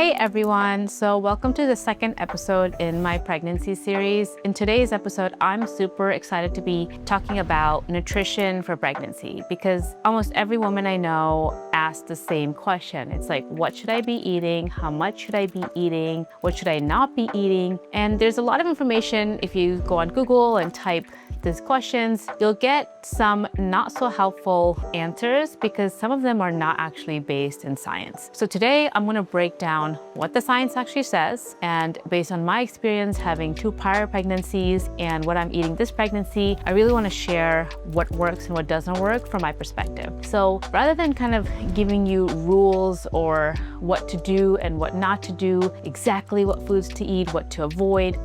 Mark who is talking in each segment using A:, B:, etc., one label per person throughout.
A: Hey everyone, so welcome to the second episode in my pregnancy series. In today's episode, I'm super excited to be talking about nutrition for pregnancy because almost every woman I know asks the same question. It's like, what should I be eating? How much should I be eating? What should I not be eating? And there's a lot of information. If you go on Google and type these questions, you'll get some not so helpful answers because some of them are not actually based in science. So today I'm going to break down what the science actually says, and based on my experience having 2 prior pregnancies and what I'm eating this pregnancy, I really want to share what works and what doesn't work from my perspective. So rather than kind of giving you rules or what to do and what not to do, exactly what foods to eat, what to avoid,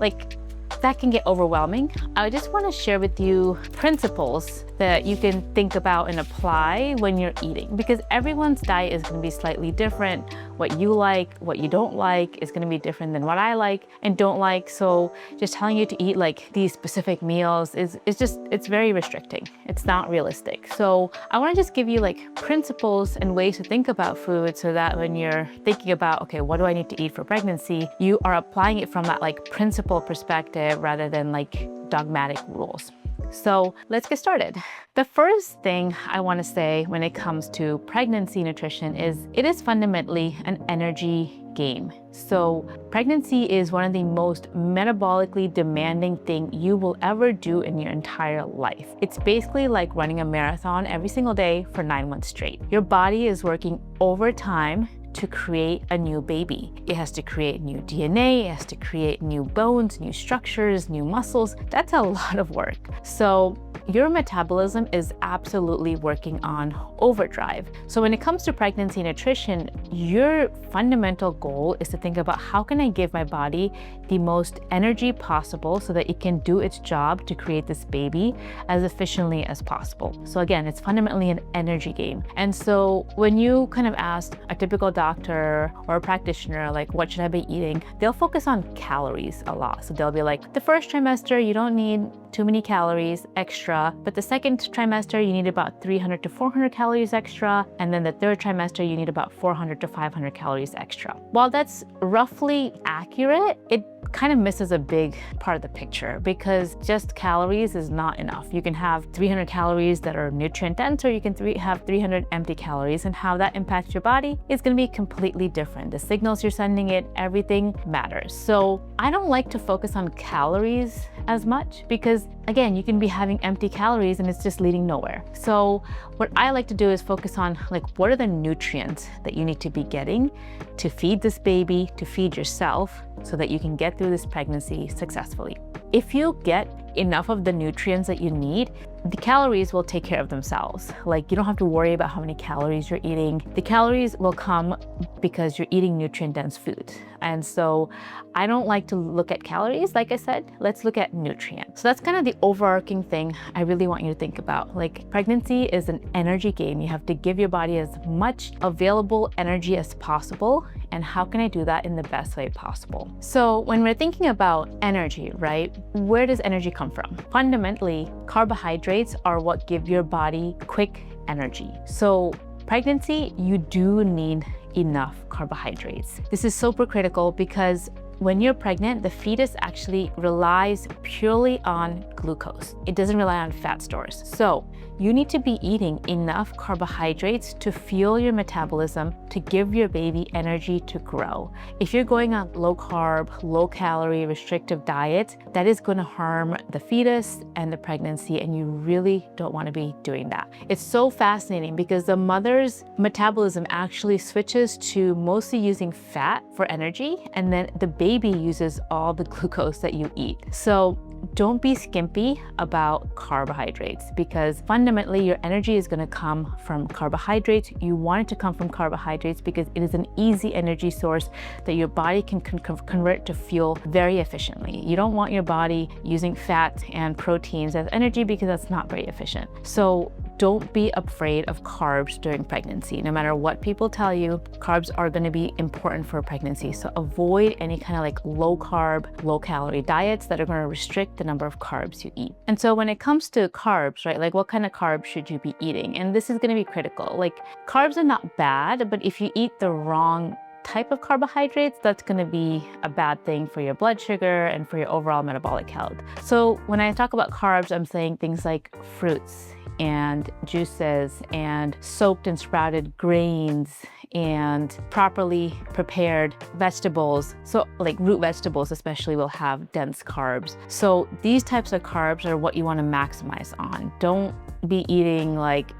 A: that can get overwhelming. I just want to share with you principles that you can think about and apply when you're eating, because everyone's diet is going to be slightly different. What you like, what you don't like is going to be different than what I like and don't like. So just telling you to eat like these specific meals it's very restricting. It's not realistic. So I want to just give you like principles and ways to think about food so that when you're thinking about, okay, what do I need to eat for pregnancy, you are applying it from that like principle perspective rather than like dogmatic rules. So let's get started. The first thing I want to say when it comes to pregnancy nutrition is it is fundamentally an energy game. So pregnancy is one of the most metabolically demanding thing you will ever do in your entire life. It's basically like running a marathon every single day for 9 months straight. Your body is working overtime to create a new baby. It has to create new DNA, it has to create new bones, new structures, new muscles. That's a lot of work. So your metabolism is absolutely working on overdrive. So when it comes to pregnancy nutrition, your fundamental goal is to think about how can I give my body the most energy possible so that it can do its job to create this baby as efficiently as possible. So again, it's fundamentally an energy game. And so when you kind of ask a typical doctor or a practitioner, like, what should I be eating? They'll focus on calories a lot. So they'll be like, the first trimester, you don't need too many calories extra, but the second trimester, you need about 300 to 400 calories extra. And then the third trimester, you need about 400 to 500 calories extra. While that's roughly accurate, it kind of misses a big part of the picture because just calories is not enough. You can have 300 calories that are nutrient dense, or you can have 300 empty calories, and how that impacts your body is going to be completely different. The signals you're sending it, everything matters. So I don't like to focus on calories as much because again, you can be having empty calories and it's just leading nowhere. So what I like to do is focus on like, what are the nutrients that you need to be getting to feed this baby, to feed yourself, so that you can get through this pregnancy successfully. If you get enough of the nutrients that you need, the calories will take care of themselves. Like, you don't have to worry about how many calories you're eating. The calories will come because you're eating nutrient-dense food. And so I don't like to look at calories. Like I said, let's look at nutrients. So that's kind of the overarching thing I really want you to think about. Like, pregnancy is an energy game. You have to give your body as much available energy as possible. And how can I do that in the best way possible? So when we're thinking about energy, right, where does energy come from? Fundamentally, carbohydrates are what give your body quick energy. So pregnancy, you do need enough carbohydrates. This is super critical because when you're pregnant, the fetus actually relies purely on glucose. It doesn't rely on fat stores. So you need to be eating enough carbohydrates to fuel your metabolism, to give your baby energy to grow. If you're going on low carb, low calorie, restrictive diet, that is going to harm the fetus and the pregnancy, and you really don't want to be doing that. It's so fascinating because the mother's metabolism actually switches to mostly using fat for energy, and then the baby uses all the glucose that you eat. So don't be skimpy about carbohydrates because fundamentally your energy is going to come from carbohydrates. You want it to come from carbohydrates because it is an easy energy source that your body can convert to fuel very efficiently. You don't want your body using fat and proteins as energy because that's not very efficient. So don't be afraid of carbs during pregnancy. No matter what people tell you, carbs are going to be important for pregnancy. So avoid any kind of like low carb, low calorie diets that are going to restrict the number of carbs you eat. And so when it comes to carbs, right, like what kind of carbs should you be eating? And this is going to be critical. Like, carbs are not bad, but if you eat the wrong type of carbohydrates, that's going to be a bad thing for your blood sugar and for your overall metabolic health. So when I talk about carbs, I'm saying things like fruits and juices and soaked and sprouted grains and properly prepared vegetables. So like root vegetables especially will have dense carbs. So these types of carbs are what you want to maximize on. Don't be eating like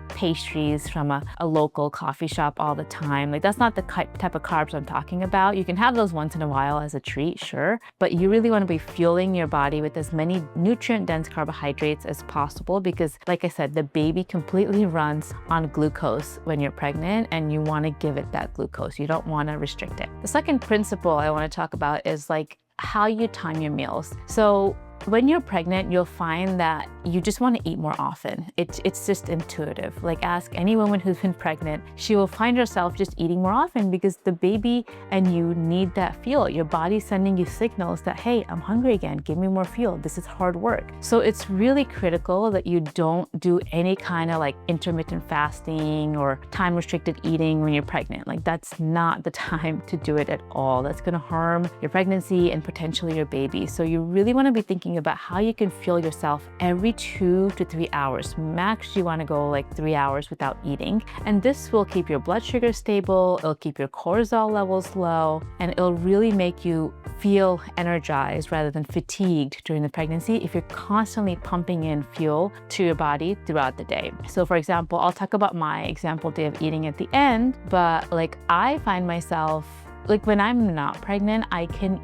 A: pastries from a local coffee shop all the time. Like that's not the type of carbs I'm talking about. You can have those once in a while as a treat, sure, but you really want to be fueling your body with as many nutrient-dense carbohydrates as possible because, like I said, the baby completely runs on glucose when you're pregnant and you want to give it that glucose. You don't want to restrict it. The second principle I want to talk about is like how you time your meals. So when you're pregnant, you'll find that you just want to eat more often. It's just intuitive. Like ask any woman who's been pregnant, she will find herself just eating more often because the baby and you need that fuel. Your body's sending you signals that, hey, I'm hungry again, give me more fuel. This is hard work. So it's really critical that you don't do any kind of like intermittent fasting or time restricted eating when you're pregnant. Like that's not the time to do it at all. That's going to harm your pregnancy and potentially your baby. So you really want to be thinking about how you can fuel yourself every 2 to 3 hours. Max, you want to go like 3 hours without eating. And this will keep your blood sugar stable, it'll keep your cortisol levels low, and it'll really make you feel energized rather than fatigued during the pregnancy if you're constantly pumping in fuel to your body throughout the day. So for example, I'll talk about my example day of eating at the end, but like I find myself, like when I'm not pregnant, I can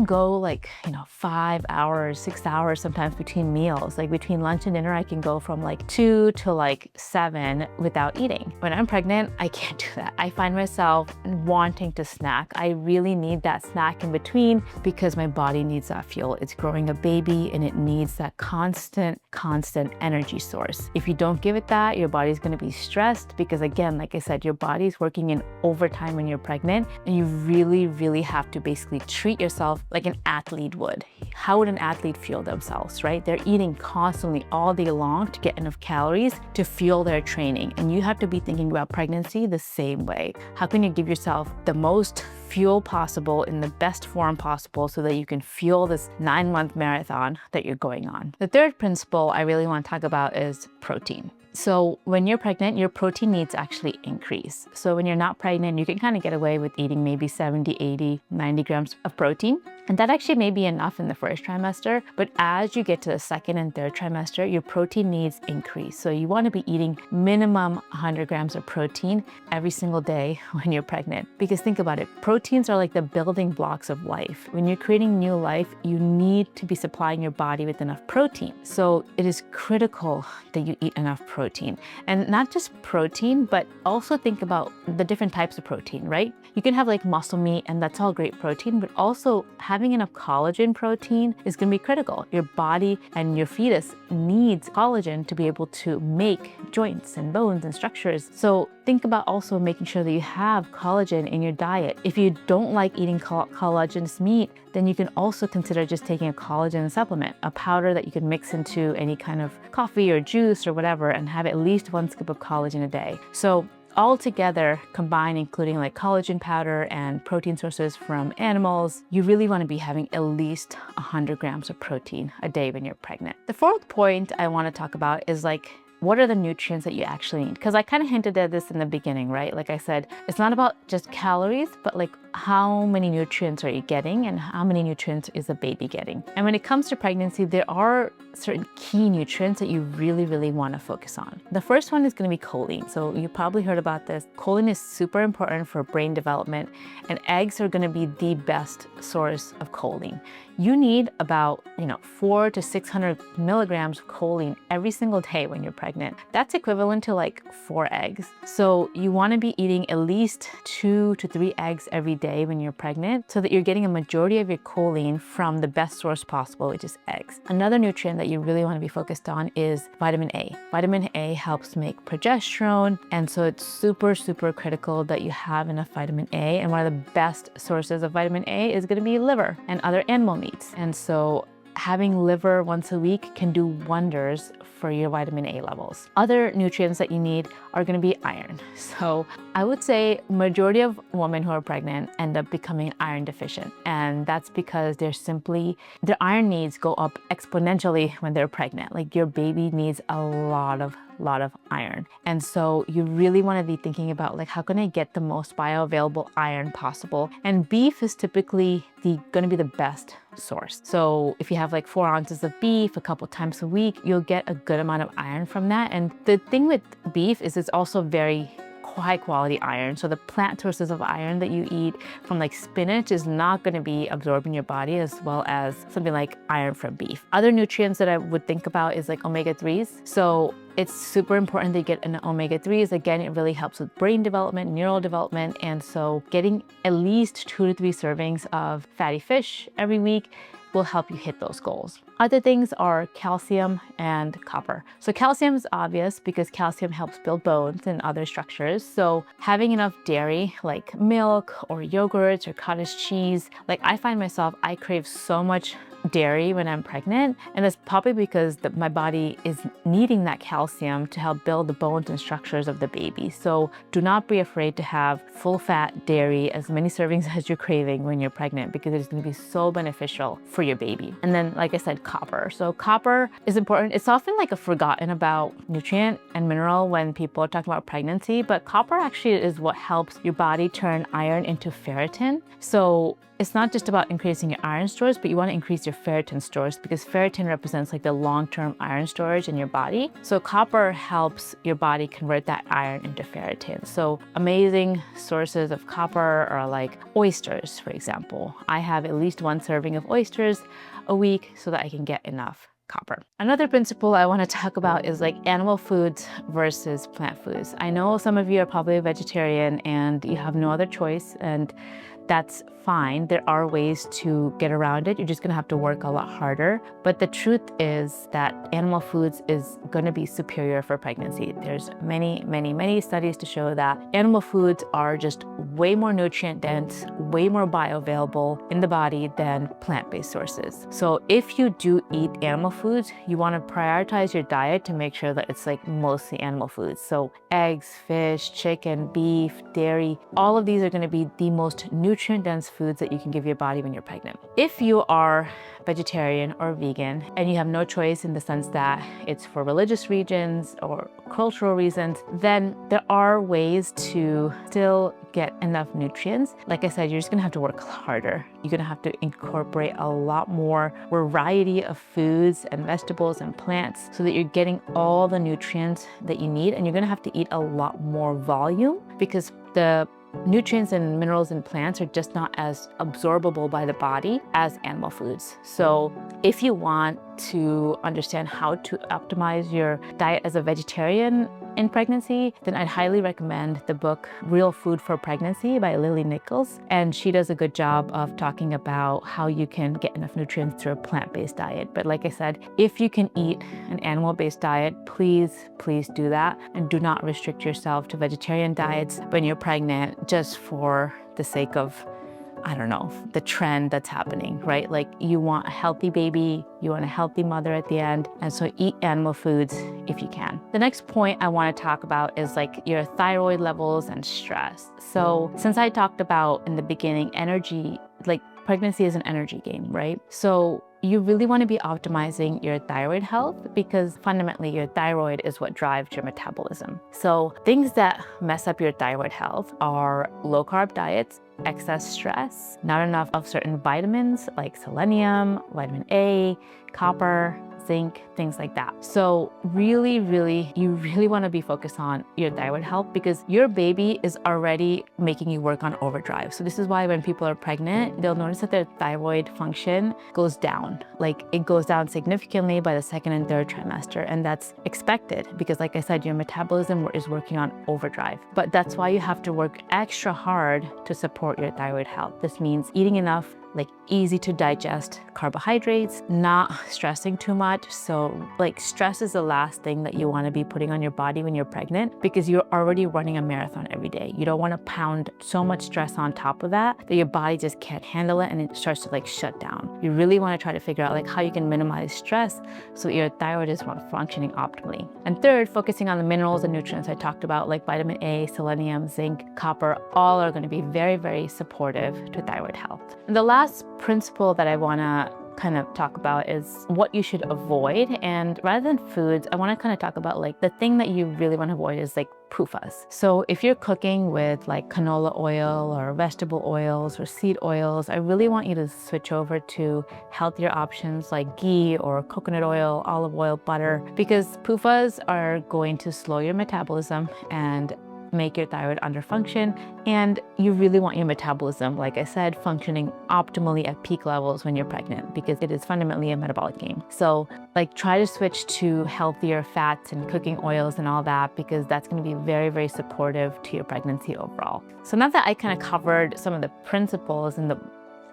A: go like, 5 hours, 6 hours sometimes between meals. Like between lunch and dinner, I can go from like 2 to like 7 without eating. When I'm pregnant, I can't do that. I find myself wanting to snack. I really need that snack in between because my body needs that fuel. It's growing a baby and it needs that constant energy source. If you don't give it that, your body's gonna be stressed because again, like I said, your body's working in overtime when you're pregnant and you really have to basically treat yourself like an athlete would. How would an athlete fuel themselves, right? They're eating constantly all day long to get enough calories to fuel their training. And you have to be thinking about pregnancy the same way. How can you give yourself the most fuel possible in the best form possible so that you can fuel this 9-month marathon that you're going on? The third principle I really want to talk about is protein. So when you're pregnant, your protein needs actually increase. So when you're not pregnant, you can kind of get away with eating maybe 70, 80, 90 grams of protein. And that actually may be enough in the first trimester, but as you get to the second and third trimester, your protein needs increase. So you want to be eating minimum 100 grams of protein every single day when you're pregnant. Because think about it, proteins are like the building blocks of life. When you're creating new life, you need to be supplying your body with enough protein. So it is critical that you eat enough protein. And not just protein, but also think about the different types of protein, right? You can have like muscle meat and that's all great protein, but also having enough collagen protein is going to be critical. Your body and your fetus needs collagen to be able to make joints and bones and structures. So think about also making sure that you have collagen in your diet. If you don't like eating collagenous meat, then you can also consider just taking a collagen supplement, a powder that you can mix into any kind of coffee or juice or whatever and have at least 1 scoop of collagen a day. So all together, combined, including like collagen powder and protein sources from animals, you really want to be having at least 100 grams of protein a day when you're pregnant. The fourth point I want to talk about is like, what are the nutrients that you actually need? Because I kind of hinted at this in the beginning, right? Like I said, it's not about just calories, but like how many nutrients are you getting and how many nutrients is the baby getting? And when it comes to pregnancy, there are certain key nutrients that you really want to focus on. The first one is going to be choline. So you probably heard about this. Choline is super important for brain development, and eggs are going to be the best source of choline. You need about 400 to 600 milligrams of choline every single day when you're pregnant. That's equivalent to like 4 eggs. So you want to be eating at least 2 to 3 eggs every day when you're pregnant so that you're getting a majority of your choline from the best source possible, which is eggs. Another nutrient that you really want to be focused on is vitamin A. Vitamin A helps make progesterone, and so it's super critical that you have enough vitamin A. And one of the best sources of vitamin A is going to be liver and other animal meats. And so having liver once a week can do wonders for your vitamin A levels. Other nutrients that you need are going to be iron. So I would say majority of women who are pregnant end up becoming iron deficient. And that's because their iron needs go up exponentially when they're pregnant. Like your baby needs a lot of iron. And so you really want to be thinking about like, how can I get the most bioavailable iron possible? And beef is typically going to be the best source. So if you have like 4 ounces of beef a couple times a week, you'll get a good amount of iron from that. And the thing with beef is it's also very high quality iron. So the plant sources of iron that you eat from like spinach is not going to be absorbed in your body as well as something like iron from beef. Other nutrients that I would think about is like omega-3s. So it's super important that you get an omega-3s. Again, it really helps with brain development, neural development. And so getting at least 2 to 3 servings of fatty fish every week will help you hit those goals. Other things are calcium and copper. So calcium is obvious because calcium helps build bones and other structures. So having enough dairy like milk or yogurts or cottage cheese, like I find myself, I crave so much dairy when I'm pregnant, and that's probably because my body is needing that calcium to help build the bones and structures of the baby. So do not be afraid to have full fat dairy, as many servings as you're craving when you're pregnant, because it's going to be so beneficial for your baby. And then, like I said, copper. So copper is important. It's often like a forgotten about nutrient and mineral when people are talking about pregnancy, but copper actually is what helps your body turn iron into ferritin. So it's not just about increasing your iron stores, but you want to increase your ferritin stores because ferritin represents like the long-term iron storage in your body. So copper helps your body convert that iron into ferritin. So amazing sources of copper are like oysters, for example. I have at least 1 serving of oysters a week so that I can get enough copper. Another principle I want to talk about is like animal foods versus plant foods. I know some of you are probably a vegetarian and you have no other choice, and that's fine. There are ways to get around it. You're just gonna have to work a lot harder. But the truth is that animal foods is gonna be superior for pregnancy. There's many studies to show that animal foods are just way more nutrient dense, way more bioavailable in the body than plant-based sources. So if you do eat animal foods, you wanna prioritize your diet to make sure that it's like mostly animal foods. So eggs, fish, chicken, beef, dairy, all of these are gonna be the most nutrient-dense foods that you can give your body when you're pregnant. If you are vegetarian or vegan and you have no choice in the sense that it's for religious reasons or cultural reasons, then there are ways to still get enough nutrients. Like I said, you're just gonna have to work harder. You're gonna have to incorporate a lot more variety of foods and vegetables and plants so that you're getting all the nutrients that you need, and you're gonna have to eat a lot more volume because the nutrients and minerals in plants are just not as absorbable by the body as animal foods. So if you want to understand how to optimize your diet as a vegetarian in pregnancy, then I'd highly recommend the book Real Food for Pregnancy by Lily Nichols. And she does a good job of talking about how you can get enough nutrients through a plant-based diet. But like I said, if you can eat an animal-based diet, please do that. And do not restrict yourself to vegetarian diets when you're pregnant just for the sake of, I don't know, the trend that's happening, right? Like you want a healthy baby, you want a healthy mother at the end, and so eat animal foods if you can. The next point I want to talk about is like your thyroid levels and stress. So since I talked about in the beginning, energy, like pregnancy is an energy game, right? So you really want to be optimizing your thyroid health because fundamentally your thyroid is what drives your metabolism. So things that mess up your thyroid health are low carb diets, excess stress, not enough of certain vitamins like selenium, vitamin A, copper, zinc, things like that. So you really want to be focused on your thyroid health because your baby is already making you work on overdrive. So this is why when people are pregnant, they'll notice that their thyroid function goes down. Like it goes down significantly by the 2nd and 3rd trimester. And that's expected because like I said, your metabolism is working on overdrive. But that's why you have to work extra hard to support your thyroid health. This means eating enough like easy to digest carbohydrates, not stressing too much. So like stress is the last thing that you want to be putting on your body when you're pregnant, because you're already running a marathon every day. You don't want to pound so much stress on top of that your body just can't handle it and it starts to like shut down. You really want to try to figure out like how you can minimize stress so your thyroid is functioning optimally. And third, focusing on the minerals and nutrients I talked about, like vitamin A, selenium, zinc, copper, all are going to be very, very supportive to thyroid health. And the last principle that I want to kind of talk about is what you should avoid. And rather than foods, I want to kind of talk about like the thing that you really want to avoid is like PUFAs. So if you're cooking with like canola oil or vegetable oils or seed oils, I really want you to switch over to healthier options like ghee or coconut oil, olive oil, butter, because PUFAs are going to slow your metabolism and make your thyroid underfunction, and you really want your metabolism, like I said, functioning optimally at peak levels when you're pregnant, because it is fundamentally a metabolic game. So like try to switch to healthier fats and cooking oils and all that, because that's going to be very, very supportive to your pregnancy overall. So now that I kind of covered some of the principles and the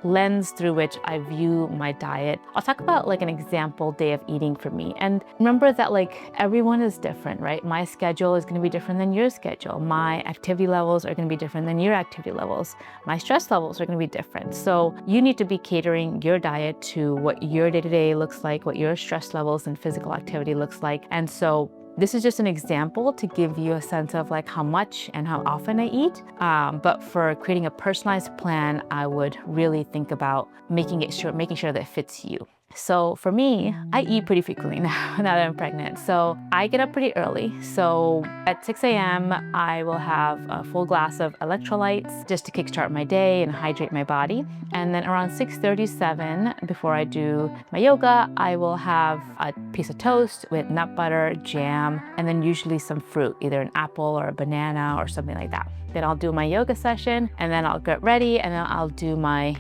A: lens through which I view my diet, I'll talk about like an example day of eating for me. And remember that like everyone is different, right? My schedule is going to be different than your schedule. My activity levels are going to be different than your activity levels. My stress levels are going to be different. So you need to be catering your diet to what your day-to-day looks like, what your stress levels and physical activity looks like. And so this is just an example to give you a sense of like how much and how often I eat. But for creating a personalized plan, I would really think about making sure that it fits you. So for me, I eat pretty frequently now that I'm pregnant. So I get up pretty early. So at 6 a.m., I will have a full glass of electrolytes just to kickstart my day and hydrate my body. And then around 6:37, before I do my yoga, I will have a piece of toast with nut butter, jam, and then usually some fruit, either an apple or a banana or something like that. Then I'll do my yoga session, and then I'll get ready, and then I'll do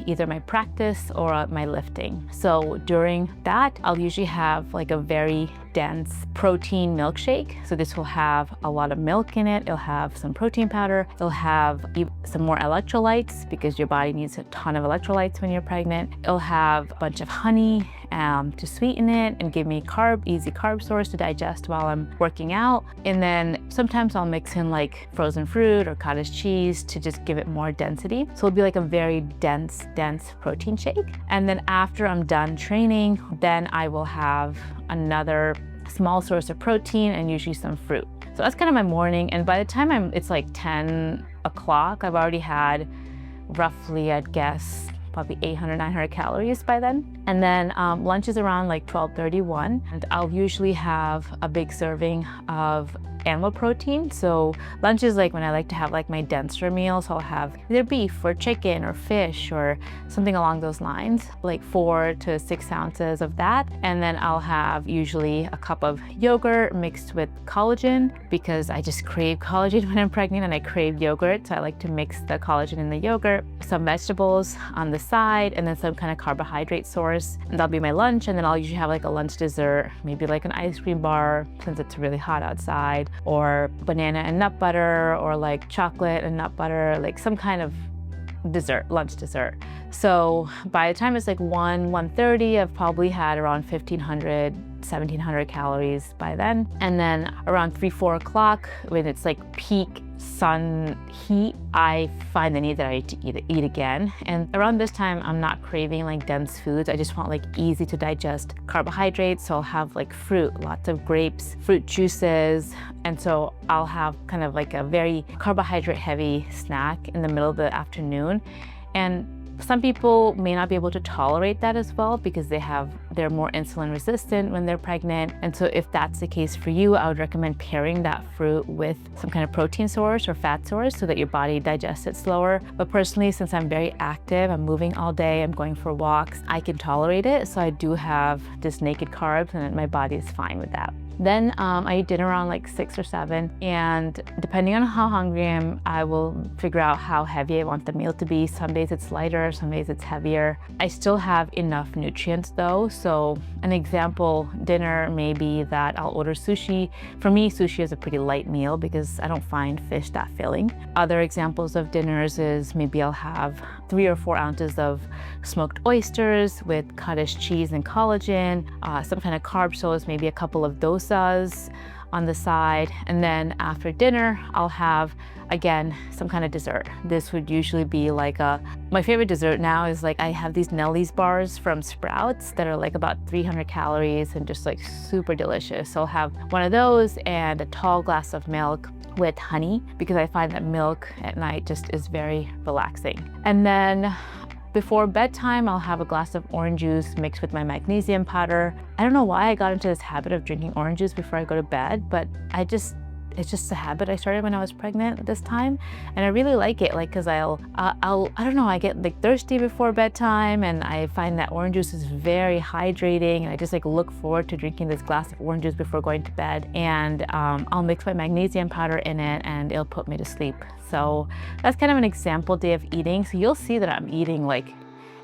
A: either my practice or my lifting. So during that, I'll usually have like a very dense protein milkshake. So this will have a lot of milk in it. It'll have some protein powder. It'll have some more electrolytes, because your body needs a ton of electrolytes when you're pregnant. It'll have a bunch of honey to sweeten it and give me easy carb source to digest while I'm working out. And then sometimes I'll mix in like frozen fruit or cottage cheese to just give it more density. So it'll be like a very dense protein shake. And then after I'm done training, then I will have another small source of protein and usually some fruit. So that's kind of my morning. And by the time it's like 10 o'clock, I've already had roughly, I'd guess, probably 800, 900 calories by then. And then lunch is around like 12:31. And I'll usually have a big serving of animal protein. So lunch is like when I like to have like my denser meals. So I'll have either beef or chicken or fish or something along those lines, like 4 to 6 ounces of that. And then I'll have usually a cup of yogurt mixed with collagen, because I just crave collagen when I'm pregnant and I crave yogurt. So I like to mix the collagen in the yogurt, some vegetables on the side, and then some kind of carbohydrate source. And that'll be my lunch. And then I'll usually have like a lunch dessert, maybe like an ice cream bar since it's really hot outside, or banana and nut butter, or like chocolate and nut butter, like some kind of dessert, lunch dessert. So by the time it's like 1:30, I've probably had around 1,500, 1,700 calories by then. And then around 3-4 o'clock, when it's like peak sun heat, I find the need that I need to eat again. And around this time, I'm not craving like dense foods. I just want like easy to digest carbohydrates. So I'll have like fruit, lots of grapes, fruit juices. And so I'll have kind of like a very carbohydrate heavy snack in the middle of the afternoon. And some people may not be able to tolerate that as well, because they're more insulin resistant when they're pregnant. And so if that's the case for you, I would recommend pairing that fruit with some kind of protein source or fat source so that your body digests it slower. But personally, since I'm very active, I'm moving all day, I'm going for walks, I can tolerate it. So I do have just naked carbs and my body is fine with that. Then I eat dinner around like 6 or 7, and depending on how hungry I am, I will figure out how heavy I want the meal to be. Some days it's lighter, some days it's heavier. I still have enough nutrients though, So an example dinner may be that I'll order sushi. For me, sushi is a pretty light meal because I don't find fish that filling. Other examples of dinners is maybe I'll have 3 or 4 ounces of smoked oysters with cottage cheese and collagen, some kind of carb source, maybe a couple of dosas on the side. And then after dinner, I'll have, again, some kind of dessert. This would usually be like my favorite dessert now is like I have these Nelly's bars from Sprouts that are like about 300 calories and just like super delicious. So I'll have one of those and a tall glass of milk with honey because I find that milk at night just is very relaxing. And then before bedtime, I'll have a glass of orange juice mixed with my magnesium powder. I don't know why I got into this habit of drinking orange juice before I go to bed, but it's just a habit I started when I was pregnant at this time. And I really like it, like, cause I don't know, I get like thirsty before bedtime and I find that orange juice is very hydrating and I just like look forward to drinking this glass of orange juice before going to bed. And I'll mix my magnesium powder in it and it'll put me to sleep. So that's kind of an example day of eating. So you'll see that I'm eating like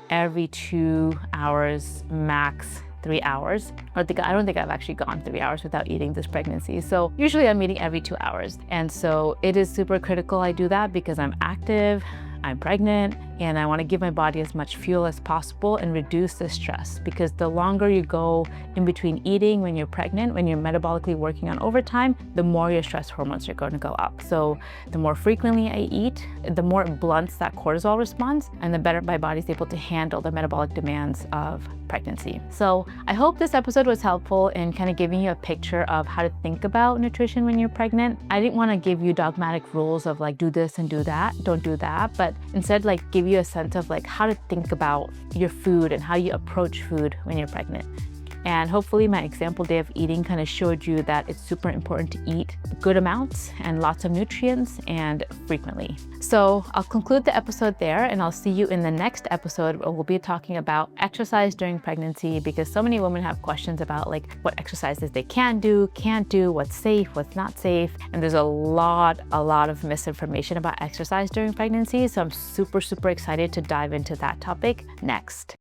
A: every 2 hours, max 3 hours. I don't think I've actually gone 3 hours without eating this pregnancy. So usually I'm eating every 2 hours. And so it is super critical I do that because I'm active, I'm pregnant, and I want to give my body as much fuel as possible and reduce the stress, because the longer you go in between eating when you're pregnant, when you're metabolically working on overtime, the more your stress hormones are going to go up. So the more frequently I eat, the more it blunts that cortisol response and the better my body's able to handle the metabolic demands of pregnancy. So I hope this episode was helpful in kind of giving you a picture of how to think about nutrition when you're pregnant. I didn't want to give you dogmatic rules of like do this and do that, don't do that, but instead like give you a sense of like how to think about your food and how you approach food when you're pregnant. And hopefully my example day of eating kind of showed you that it's super important to eat good amounts and lots of nutrients and frequently. So I'll conclude the episode there and I'll see you in the next episode where we'll be talking about exercise during pregnancy, because so many women have questions about like what exercises they can do, can't do, what's safe, what's not safe. And there's a lot of misinformation about exercise during pregnancy. So I'm super excited to dive into that topic next.